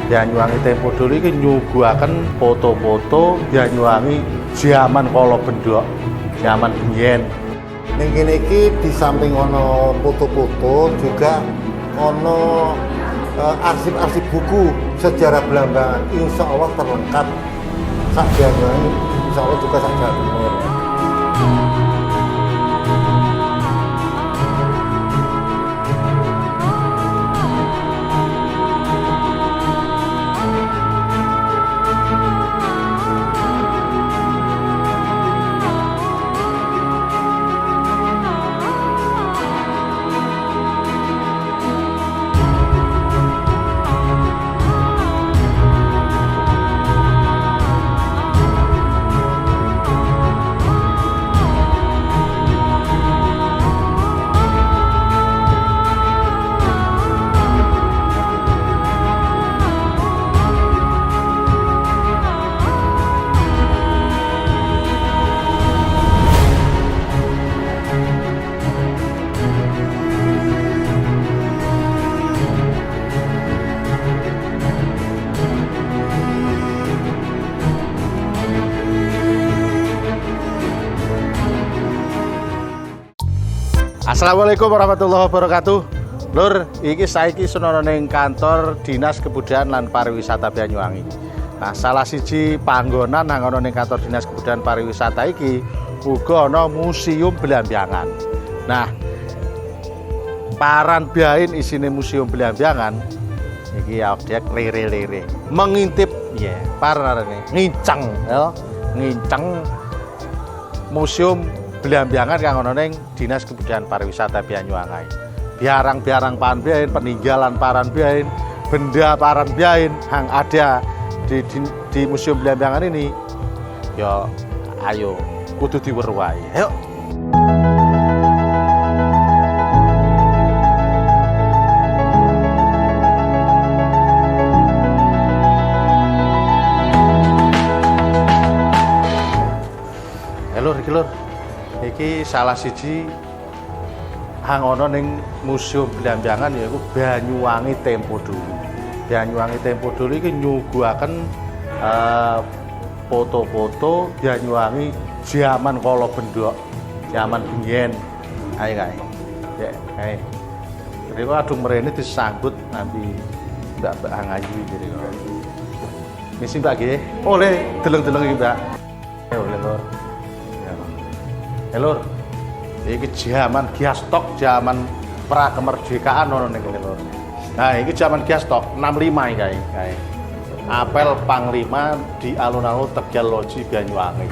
Banyuwangi tempo dulu iki nyuguhaken foto-foto Banyuwangi zaman kala bendhok, zaman biyen. Ning kene iki di samping ono foto-foto juga ono arsip-arsip buku sejarah Belambangan. Insya Allah terlengkap sak Banyuwangi, insya Allah juga sak Jawa Timur. Assalamualaikum warahmatullahi wabarakatuh. Lur, iki saiki sunono ning kantor Dinas Kebudayaan lan Pariwisata Banyuwangi. Nah, salah siji panggonan nang ana ning kantor Dinas Kebudayaan Pariwisata iki uga ana Museum Belambangan. Nah, paran biain isine Museum Belambangan iki objek lere-lere. Mengintip ya, parane nginceng ya, nginceng Museum Belambangan kang ana ning Dinas Kebudayaan Pariwisata Banyuwangi. Biarang-biarang paran biain, peninggalan paran biain, benda paran biain yang ada di Museum Belambangan ini. Ya ayo kudu diweruhi. Ayo. Lur, iki lur. Iki salah siji hang ana ning Museum Belambangan yaiku Banyuwangi Tempo Dulu. Banyuwangi Tempo Dulu iki nyuguhaken foto-foto Banyuwangi zaman kala bendhok, zaman biyen. Ayo kae. Ya, kae. Mriko adung mrene disambut nganti Mbak Angayu iki. Misi Mbak nggih. Oleh deleng-deleng iki Mbak. Oleh lur. Lur, iki zaman Giastok, zaman pra kemerdekaan ono ning kene lur. Nah, iki zaman Giastok 65 iki kae. Apel Panglima di alun-alun Tegal Loji Banyuwangi.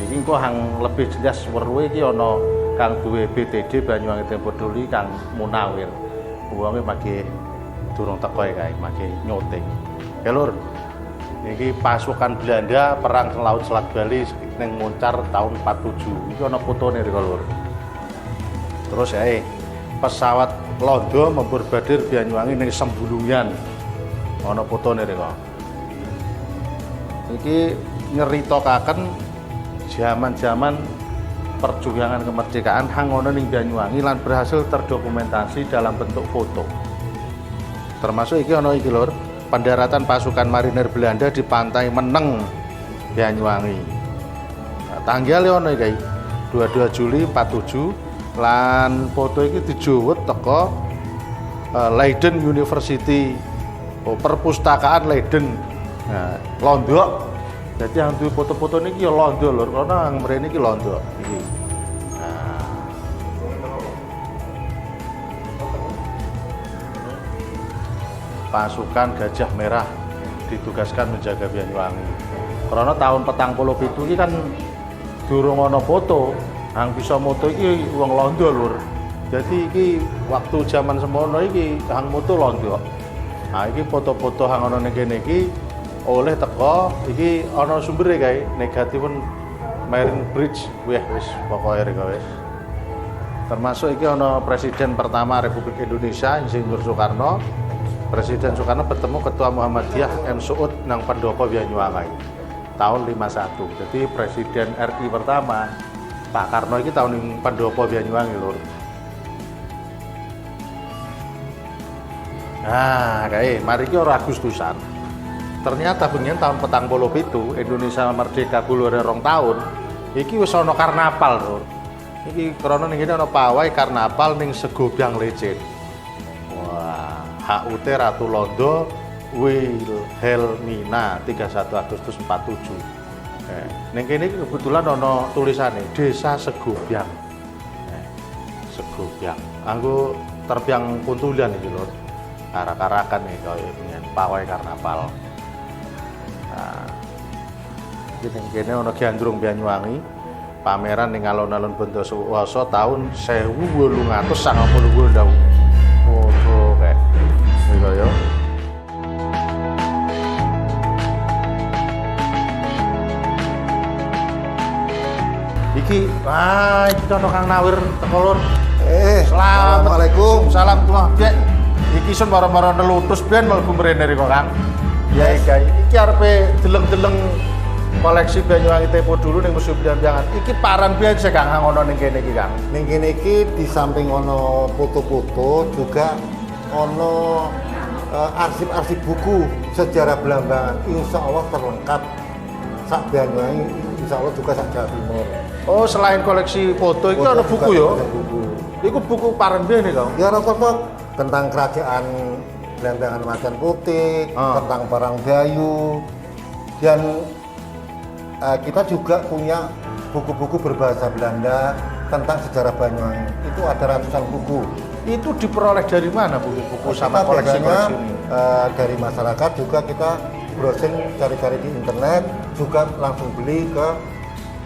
Iki kok hang lebih jelas weruhe iki ana kang duwe BTD Banyuwangi Tempo Dulu Kang Munawir. Wonge mangke durung teko kae, mangke nyoting. Ya lur, iki pasukan Belanda perang Laut Selat Bali ning Muncar tahun 47. Iki ana fotone rek lur. Terus pesawat Londo memberbadir Banyuwangi ning Sembulungan. Ana fotone rek. Iki nyeritokaken zaman-zaman perjuangan kemerdekaan hang ana ning Banyuwangi lan berhasil terdokumentasi dalam bentuk foto. Termasuk iki ana iki lur, pendaratan pasukan marinir Belanda di pantai Meneng Banyuwangi. Tanggal ono iki 22 Juli 47 lan foto iki dijowet teko Leiden University, perpustakaan Leiden. Nah, Londo. Jadi yang duwe foto-foto niki ya Londo lur, karena yang mrene iki Londo iki. Nah. Pasukan Gajah Merah ditugaskan menjaga Banyuwangi. Karena tahun 47 iki kan durung ana foto, hang bisa moto iki wong Londo lur. Jadi iki waktu zaman semono iki hang moto Londo. Nah iki foto-foto hang ana ning kene iki oleh teko iki ana sumbere kae negatifun Marine Bridge. Wah wis pokoke rek wis. Termasuk iki ana Presiden pertama Republik Indonesia Insinyur Soekarno. Presiden Soekarno bertemu Ketua Muhammadiyah M. Suud nang Pendopo Banyuwangi tahun 51. Jadi Presiden RI pertama Pak Karno ini tahun Pendopo Banyuwangi lur. Nah, kayak mari ki ora Agustusan. Ternyata bengian tahun 47 Indonesia merdeka bulure 2 tahun. Iki wis ana karnaval, Lur. Iki krana ning kene ana pawai karnaval ning Segobyang Lecet. Wah, HUT Ratu Londo Wilhelmina 31 Agustus 47. Ning kene iki kebetulan ana tulisane Desa Segobyang. Segobyang. Anggo terbiang Kuntulan iki, Lur. Arak-arakan nih kaya dengan pawai karnaval. Nah, kene ana Gandrung Banyuwangi, pameran ning alun-alun Bondowoso tahun 1892 ndang. Foto kayak iki ya. Iki ana Kang Nawir teko, Lur. Assalamualaikum. Salam tuh, Dek. Iki sun maro-maro nelutus ben mlebu mrene kok, Kang. Ya iki arepe deleng-deleng koleksi Banyuwangi Tempo dulu ning Museum Banyuwangi. Iki paran biyen sing Kang ngono ning kene iki, Kang. Ning kene iki di samping ono foto-foto juga ono arsip-arsip buku sejarah Belambangan. Insya Allah terlengkap sak Banyuwangi, insya Allah juga sak Jawa Timur. Oh, selain koleksi foto iki ana buku ya? Buku. Iku buku paran biyen iki, Kang. Ya rata-rata tentang kerajaan Belambangan Macan Putih, tentang Parang Bayu, dan kita juga punya buku-buku berbahasa Belanda tentang sejarah Banyuwangi. Itu ada ratusan buku. Itu diperoleh dari mana buku-buku sama Kita koleksi-koleksi ini? dari masyarakat juga kita browsing cari-cari di internet, juga langsung beli ke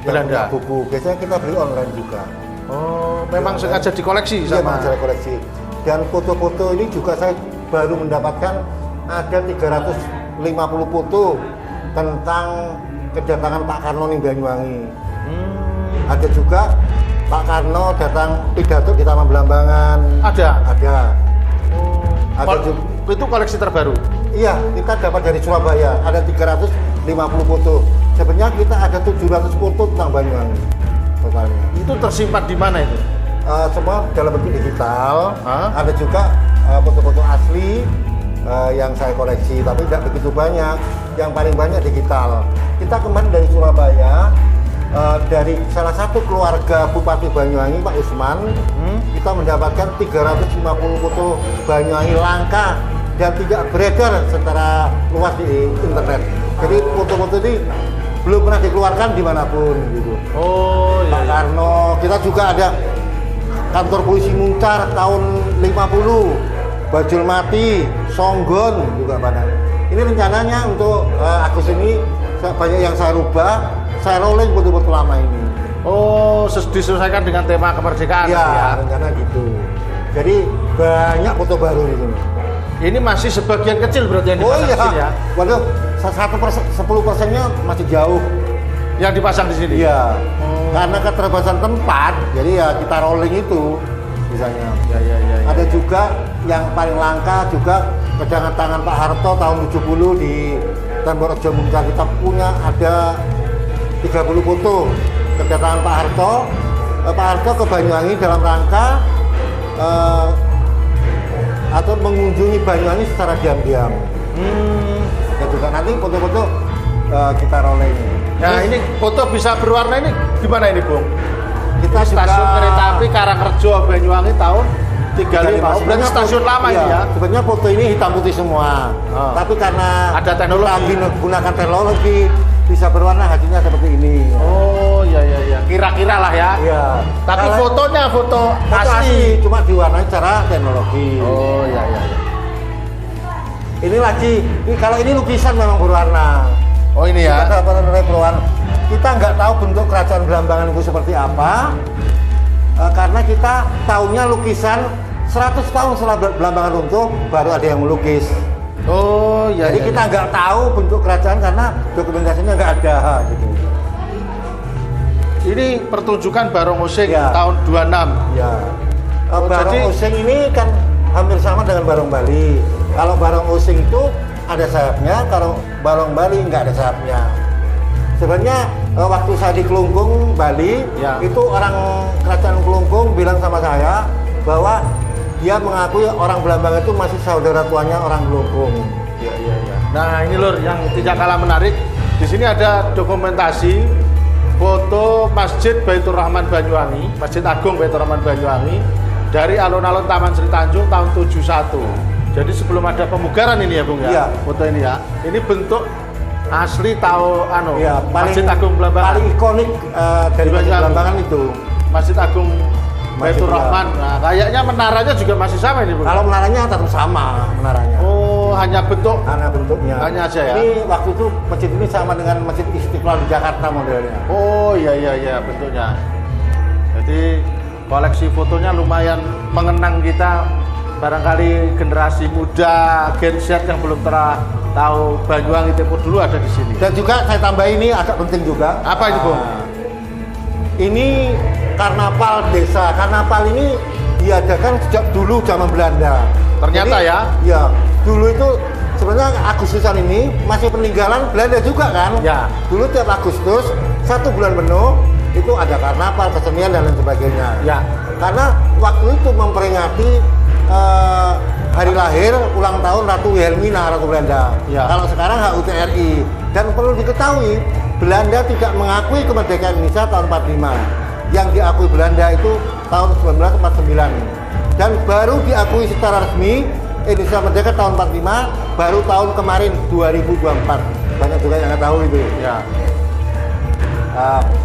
yang Belanda. punya buku. Biasanya kita beli online juga. Oh, memang sengaja dikoleksi Iya, sama. saya koleksi. Dan foto-foto ini juga saya baru mendapatkan ada 350 foto tentang kedatangan Pak Karno di Banyuwangi. Ada juga Pak Karno datang pidato di Taman Belambangan. Ada. Ada juga. Itu koleksi terbaru. Iya, kita dapat dari Surabaya. Ada 350 foto. Sebenarnya kita ada 700 foto tentang Banyuwangi totalnya. Itu tersimpan di mana itu? Semua dalam bentuk digital. Hah? Ada juga foto-foto asli yang saya koleksi, tapi tidak begitu banyak. Yang paling banyak digital. Kita kemarin dari Surabaya, dari salah satu keluarga Bupati Banyuwangi, Pak Usman, kita mendapatkan 350 foto Banyuwangi langka dan tidak beredar secara luas di internet. Jadi foto-foto ini belum pernah dikeluarkan dimanapun gitu. Oh, Pak Karno, kita juga ada kantor polisi Muncar tahun 50, Bajul Mati, Songgon juga banyak. Ini rencananya untuk Agustus ini banyak yang saya rubah, saya rolling foto-foto lama ini. Oh, disesuaikan dengan tema kemerdekaan Ya, rencana gitu. Jadi banyak foto baru di sini. Ini masih sebagian kecil berarti yang Oh dipasang di sini iya, ya? waduh, 10%-nya masih jauh. Yang dipasang di sini? Iya, karena keterbatasan tempat, jadi ya kita rolling itu misalnya. Ya. Ada juga yang paling langka juga kedangan tangan Pak Harto tahun 70 di Tembok Rejo Muncar. Kita punya ada 30 foto kedatangan Pak Harto. Pak Harto ke Banyuwangi dalam rangka atau mengunjungi Banyuwangi secara diam-diam. Ya juga nanti foto-foto kita rolling. Nah, ini foto bisa berwarna ini gimana ini, Bung? Kita Stasiun juga kereta api Karangrejo Banyuwangi tahun 35. Oh, berarti stasiun lama iya, ini ya? Sebenarnya foto ini hitam putih semua. Tapi karena ada teknologi. kita gunakan teknologi bisa berwarna hasilnya seperti ini. Oh, iya. Kira-kira lah ya. Iya. Tapi Kalau fotonya foto asli asli. cuma diwarnai secara teknologi. Oh, iya. Ini lagi, kalau ini lukisan memang berwarna. Oh, ini ya. Kita dapat berwarna. Kita nggak tahu bentuk kerajaan Belambangan itu seperti apa, karena kita tahunya lukisan 100 tahun setelah Belambangan runtuh baru ada yang melukis. Oh, iya. Jadi kita nggak tahu bentuk kerajaan karena dokumentasinya nggak ada gitu. Ini pertunjukan Barong Osing Ya. tahun 26. Ya. Barong jadi- Osing ini kan hampir sama dengan Barong Bali. Kalau Barong Osing itu ada sayapnya, kalau Barong Bali nggak ada sayapnya. Sebenarnya waktu saya di Kelungkung, Bali, Ya. itu orang kerajaan Kelungkung bilang sama saya bahwa dia mengakui orang Belambangan itu masih saudara tuanya orang Blokong. Iya, iya, iya. Nah, ini Lur yang tidak kalah menarik. Di sini ada dokumentasi foto Masjid Baitur Rahman Banyuwangi, Masjid Agung Baitur Rahman Banyuwangi dari alun-alun Taman Sri Tanjung tahun 71. Jadi sebelum ada pemugaran ini ya Bung ya, Iya. foto ini ya. Ini bentuk asli tahu Ya, Masjid Agung Belambangan. paling ikonik dari Masjid Banyuwangi. Belambangan itu. Masjid Agung Baitur Masjid, Rahman. Nah, kayaknya menaranya juga masih sama ini Bung. Kalau menaranya tetap sama menaranya. Oh, hanya bentuk. Karena bentuknya. Hanya aja ya? Ini waktu itu masjid ini sama dengan Masjid Istiqlal di Jakarta modelnya. Oh iya iya iya bentuknya. Jadi koleksi fotonya lumayan mengenang kita, barangkali generasi muda Gen Z yang belum pernah tahu Banyuwangi Timur dulu ada di sini. Dan juga saya tambah ini agak penting juga. Apa ini, Bung? Ini karnaval desa. Karnaval ini diadakan sejak dulu zaman Belanda. Ternyata ya? Ya, dulu itu sebenarnya Agustusan ini masih peninggalan Belanda juga kan? Ya. Dulu tiap Agustus 1 bulan penuh itu ada karnaval, kesenian dan lain sebagainya. Ya. Karena waktu itu memperingati hari lahir ulang tahun Ratu Wilhelmina, Ratu Belanda. Ya. Kalau sekarang HUTRI. Dan perlu diketahui Belanda tidak mengakui kemerdekaan Indonesia tahun 45. Yang diakui Belanda itu tahun 1949. Dan baru diakui secara resmi Indonesia merdeka tahun 45, baru tahun kemarin 2024. Banyak juga yang nggak tahu itu. Ya.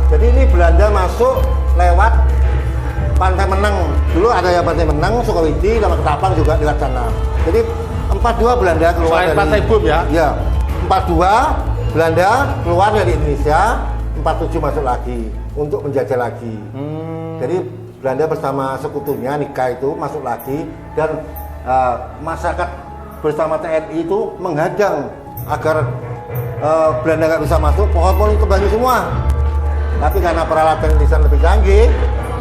Jadi ini Belanda masuk lewat Pantai Meneng. Dulu ada yang Pantai Meneng, Sukawiti, sama Ketapang juga lewat sana. Jadi 42 Belanda keluar Selain dari Pantai Bum ya? Ya. 42 Belanda keluar dari Indonesia, 47 masuk lagi untuk menjajah lagi. Jadi Belanda bersama sekutunya Nika itu masuk lagi dan masyarakat bersama TNI itu menghadang agar Belanda nggak bisa masuk, pohon-pohon kebaju semua. Tapi karena peralatan desain lebih canggih,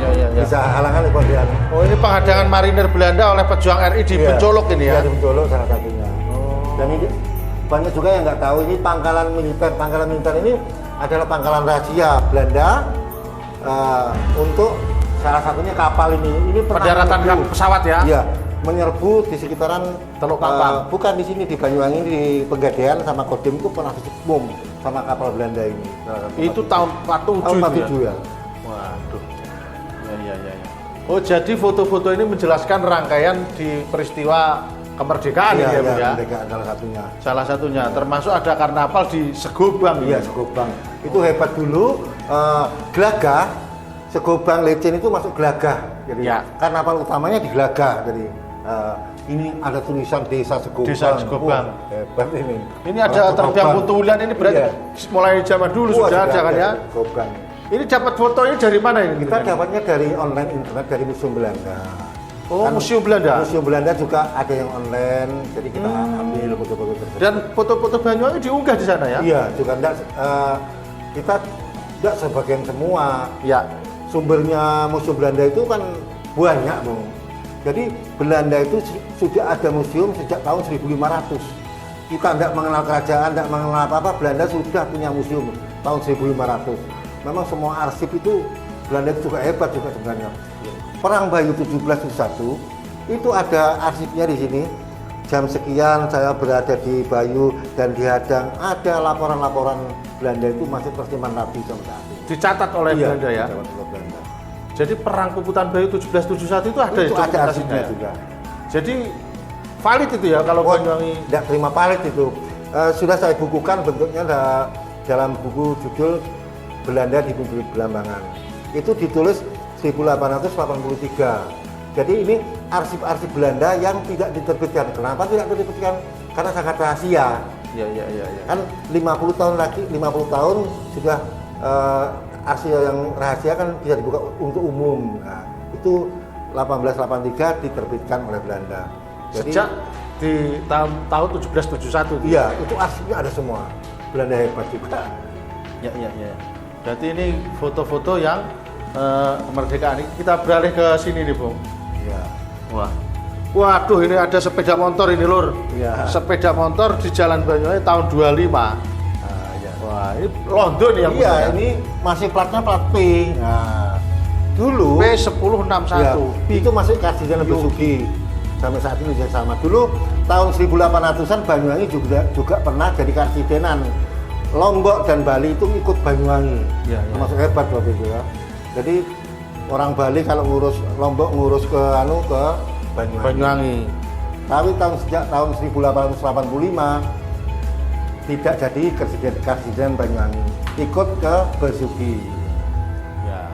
Ya, ya, ya. bisa halangan kemudian. Oh ini penghadangan marinir Belanda oleh pejuang RI di Bencolok ini ya? Iya, di Bencolok salah satunya. Dan ini banyak juga yang nggak tahu ini pangkalan militer. Pangkalan militer ini adalah pangkalan rahasia Belanda untuk salah satunya kapal ini. Ini pernah Pendaratan menyerbu. pesawat ya? Iya, menyerbu di sekitaran Teluk Papang. bukan di sini di Banyuwangi di Pegadaian sama Kodim itu pernah disebom sama kapal Belanda ini. Itu tahun 47 tahun itu 47 ya. Waduh. Ya, ya, ya, ya. Oh, jadi foto-foto ini menjelaskan rangkaian di peristiwa kemerdekaan Iya, ini ya, Bu iya, ya? kemerdekaan salah satunya. Salah satunya, termasuk ada karnaval di Segobang. Iya, ini. Segobang. Itu hebat dulu. Gelagah, Segobang Lecen itu masuk Gelagah. Jadi Ya. karnaval utamanya di Gelagah. Jadi ini ada tulisan Desa Segobang. Desa Segobang. Hebat ini. Ini ada terbiang Putu Wulan ini berarti Iya. mulai zaman dulu sudah ada kan ya? Segobang. Ini dapat foto ini dari mana ini? Kita dapatnya dari online internet dari Museum Belanda. Oh, Museum Belanda. Museum Belanda juga ada yang online, jadi kita ambil foto-foto tersebut. Dan foto-foto Banyuwangi diunggah di sana ya? Iya, juga enggak, kita tidak sebagian semua. Ya. Sumbernya Museum Belanda itu kan banyak, Bung. Jadi Belanda itu sudah ada museum sejak tahun 1500. Kita tidak mengenal kerajaan, tidak mengenal apa-apa, Belanda sudah punya museum tahun 1500. Memang semua arsip itu Belanda itu juga hebat juga sebenarnya. Perang Bayu 1771 itu ada arsipnya di sini. Jam sekian saya berada di Bayu dan dihadang, ada laporan-laporan Belanda itu masih tersimpan rapi sampai saat ini. Dicatat oleh Belanda ya? dicatat oleh Belanda. Jadi perang Puputan Bayu 1771 itu ada Itu ada dokumentasinya arsipnya ya? juga. Jadi valid itu ya kalau Banyuwangi? Tidak terima palit itu. Sudah saya bukukan bentuknya dalam buku judul Belanda di Bumi Belambangan. Itu ditulis 1883. Jadi ini arsip-arsip Belanda yang tidak diterbitkan. Kenapa tidak diterbitkan? Karena sangat rahasia. Iya, iya, iya. Ya. Kan 50 tahun lagi, 50 tahun sudah arsip yang rahasia kan bisa dibuka untuk umum. Nah, itu 1883 diterbitkan oleh Belanda. Jadi, Sejak di tahun 1771. iya, itu arsipnya ada semua. Belanda hebat juga. Ya, ya, ya. Berarti ini foto-foto yang kemerdekaan. Kita beralih ke sini nih, Bung. Iya. Wah. Waduh, ini ada sepeda motor ini, Lur. Iya. Sepeda motor di Jalan Banyuwangi tahun 25. Iya. Wah, ini London yang Iya, punya. ini masih platnya plat P. Nah, dulu P1061. ya, itu masih Kardinal Besuki. sampai saat ini masih sama. Dulu tahun 1800-an Banyuwangi juga pernah jadi karsidenan. Lombok dan Bali itu ikut Banyuwangi, termasuk hebat waktu itu ya. Jadi orang Bali kalau ngurus Lombok ngurus ke Banyuwangi. Tapi sejak tahun 1885 tidak jadi karsidenan Banyuwangi, ikut ke Besuki. Ya.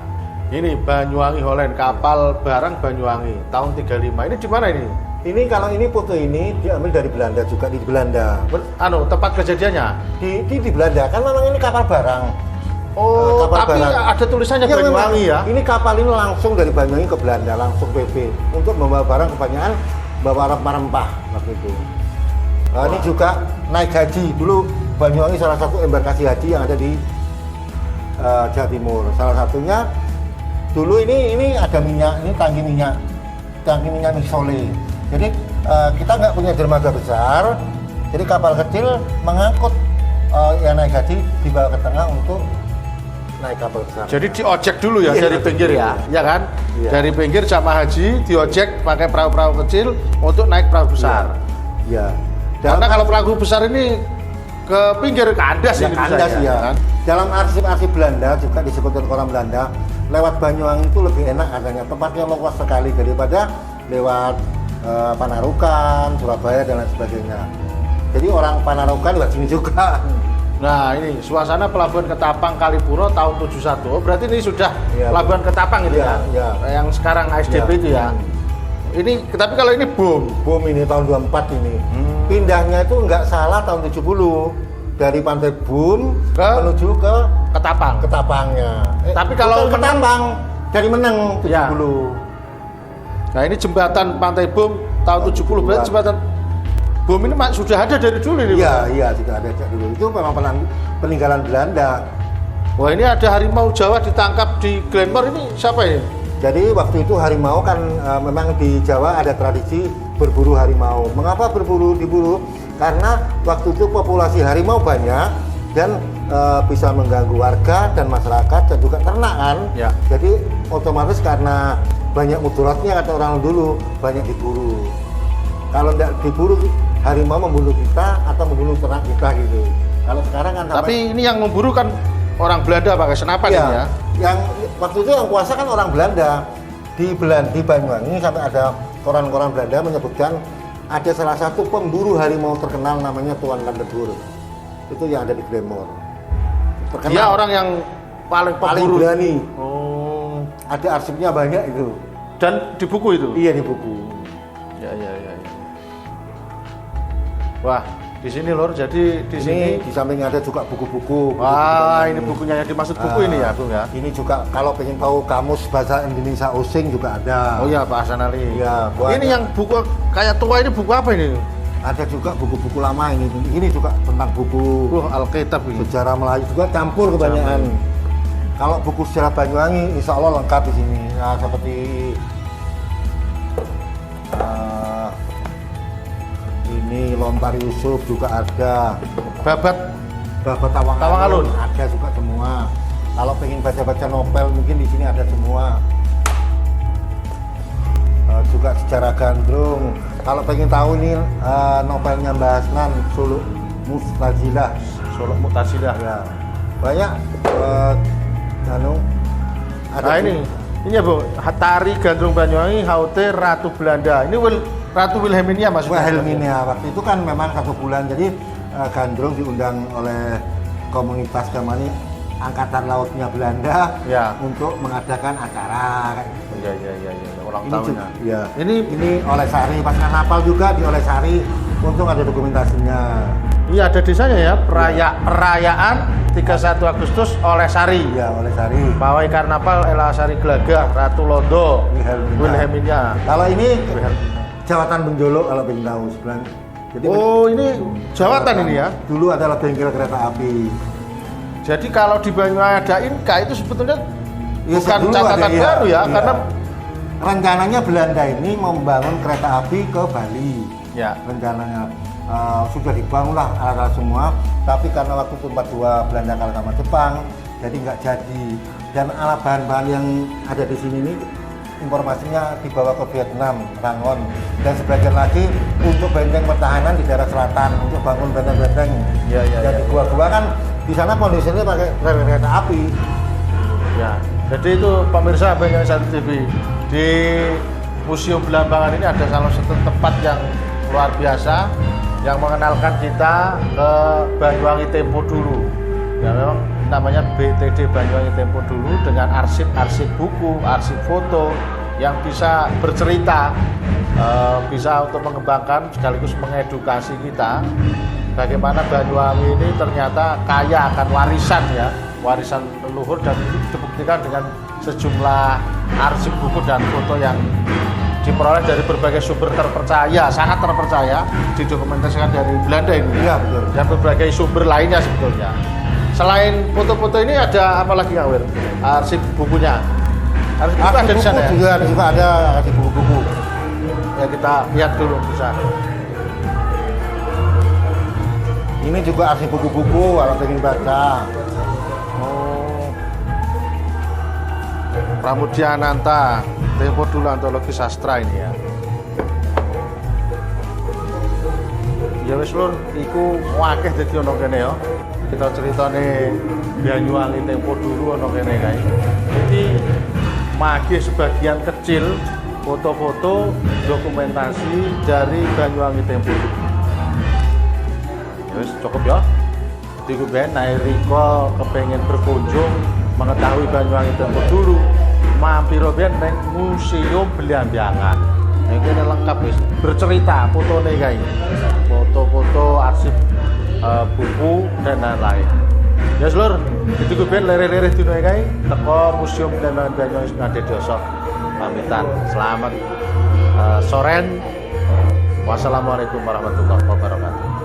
Ini Banyuwangi Holland, kapal barang Banyuwangi tahun 35. Ini di mana ini? Ini kalau ini foto ini diambil dari Belanda, juga di Belanda. Tempat kejadiannya Di Belanda, kan memang ini kapal barang. Oh, kapal tapi barang. ada tulisannya Ya, Banyuwangi ya? Ini kapal ini langsung dari Banyuwangi ke Belanda, langsung PP untuk membawa barang, kebanyakan bawa rempah-rempah waktu itu. Ini juga naik haji. Dulu Banyuwangi salah satu embarkasi haji yang ada di Jawa Timur. Salah satunya dulu ini ada minyak, ini tangki minyak Misole. Jadi kita nggak punya dermaga besar, jadi kapal kecil mengangkut yang naik haji dibawa ke tengah untuk naik kapal besar. Jadi diojek dulu ya, dari pinggir ya kan? Iya. Dari pinggir jamaah haji diojek pakai perahu-perahu kecil untuk naik perahu besar. Iya. Karena kalau perahu besar ini ke pinggir kandas Ya, ini kandas bisa, ya. kan? Dalam arsip-arsip Belanda juga disebutkan orang Belanda, lewat Banyuwangi itu lebih enak adanya, tempatnya luas sekali daripada lewat Panarukan, Surabaya dan lain sebagainya. Jadi orang Panarukan lewat sini juga. Nah ini suasana Pelabuhan Ketapang Kalipuro tahun 71. Oh, berarti ini sudah Ya, Pelabuhan Ketapang itu ya, ya? ya. Yang sekarang ASDP Ya. itu ya. Ini tapi kalau ini bom. Bom ini tahun 24 ini. Pindahnya itu nggak salah tahun 70 dari Pantai Bom menuju ke Ketapang. Ketapangnya. Tapi kalau bukan Ketapang dari Meneng 70. Ya. Nah ini jembatan Pantai Bom tahun 70, berarti jembatan bom ini sudah ada dari dulu ini. Iya, sudah ada sejak dulu. Itu memang peninggalan Belanda. Wah ini ada harimau Jawa ditangkap di Glenmore, ini siapa ini? Jadi waktu itu harimau kan memang di Jawa ada tradisi berburu harimau. Mengapa diburu? Karena waktu itu populasi harimau banyak dan bisa mengganggu warga dan masyarakat dan juga ternak kan. Ya. Jadi otomatis karena banyak mudaratnya kata orang dulu, banyak diburu. Kalau tidak diburu, harimau membunuh kita atau membunuh ternak kita gitu. Kalau sekarang kan Tapi ini yang memburu kan orang Belanda pakai senapan ini ya. Yang waktu itu yang kuasa kan orang Belanda. Di Banyuwangi sampai ada koran-koran Belanda menyebutkan ada salah satu pemburu harimau terkenal namanya Tuan Landegur. Itu yang ada di Glenmore. Terkenal. Dia orang yang paling pemburu. berani. Oh. Ada arsipnya banyak itu. Dan di buku itu? Iya, di buku. Ya. Wah, di sini Lur, jadi di sini Di samping ada juga buku-buku. wah, ini bukunya yang dimaksud buku ini ya, Bung ya. Ini juga kalau pengen tahu kamus bahasa Indonesia Osing juga ada. Oh iya, Pak Hasanali. Iya, Ini yang buku kayak tua ini buku apa ini? Ada juga buku-buku lama ini. Ini juga tentang buku Alkitab ini. sejarah Melayu juga campur kebanyakan. Kalau buku sejarah Banyuwangi, insya Allah lengkap di sini. Nah, seperti ini Lontar Yusuf juga ada. Babat Tawang Tawang Alun ada juga semua. Kalau pengen baca-baca novel mungkin di sini ada semua. Juga sejarah Gandrung. Kalau pengen tahu nih novelnya Mbah Hasnan, Suluk Mutazilah. Ya. Banyak Nah ini ya Bu, Tari Gandrung Banyuwangi, Haute Ratu Belanda. Ini Ratu Wilhelmina maksudnya? Wilhelmina, waktu itu kan memang 1 bulan, jadi Gandrung diundang oleh komunitas Gamani Angkatan Lautnya Belanda Ya. untuk mengadakan acara kayak gitu. Iya, ulang Ini tahunnya. ya. Ini Ini Olesari, pas Napal juga di Olesari, untung ada dokumentasinya. iya ada desanya ya, perayaan 31 Agustus Olesari. Ya, Olesari. Pawai Karnaval Elasari Gelagah, Ratu Londo, Wilhelmina. Kalau ini Jawatan Benjolo kalau pengen tahu sebenarnya. Jadi Oh ini jawatan ini ya. dulu adalah bengkel kereta api. Jadi kalau di Banyuwangi ada Inka itu sebetulnya Ya, bukan dulu catatan ada, baru ya, iya. karena Rencananya Belanda ini membangun kereta api ke Bali. ya. Rencananya sudah dibangunlah alat-alat semua, tapi karena waktu itu 42 Belanda kalah sama Jepang, jadi nggak jadi. Dan alat bahan-bahan yang ada di sini ini informasinya dibawa ke Vietnam, Rangon, dan sebagian lagi untuk benteng pertahanan di daerah selatan untuk bangun benteng-benteng. Ya, Jadi gua kan di sana kondisinya pakai rel kereta api. Ya, jadi itu pemirsa Banyuwangi Satu TV, di Museum Belambangan ini ada salah satu tempat yang luar biasa yang mengenalkan kita ke Banyuwangi Tempo dulu. Ya memang namanya BTD Banyuwangi Tempo dulu dengan arsip-arsip buku, arsip foto yang bisa bercerita, bisa untuk mengembangkan sekaligus mengedukasi kita bagaimana Banyuwangi ini ternyata kaya akan warisan ya, warisan leluhur, dan itu dibuktikan dengan sejumlah arsip buku dan foto yang diperoleh dari berbagai sumber terpercaya, sangat terpercaya, didokumentasikan dari Belanda ini. Iya, betul. Dan berbagai sumber lainnya sebetulnya. Selain foto-foto ini ada apa lagi Kang Wir? Arsip bukunya. Arsip buku ada di sana ya? Juga ada arsip buku-buku. Ya kita lihat dulu bisa. Ini juga arsip buku-buku kalau ingin baca. Oh. Pramudia Ananta, Tempo dulu antologi sastra ini ya. Ya wis lur, iku wakeh dadi ono kene ya. Kita ceritane Banyuwangi Tempo dulu ono kene kae. Jadi magih sebagian kecil foto-foto dokumentasi dari Banyuwangi Tempo. Wis cukup ya. Iku ben nek Riko kepengen berkunjung mengetahui Banyuwangi Tempo dulu, mampir ben neng Museum Belambangan. Ini lengkap wis, bercerita fotone kae. Foto-foto arsip buku dan lain-lain. Ya seluruh, itu ben lere-lere dino kae teko Museum Belambangan Banyuwangi Ngadedoso. Pamitan. Selamat soren. Wassalamualaikum warahmatullahi wabarakatuh.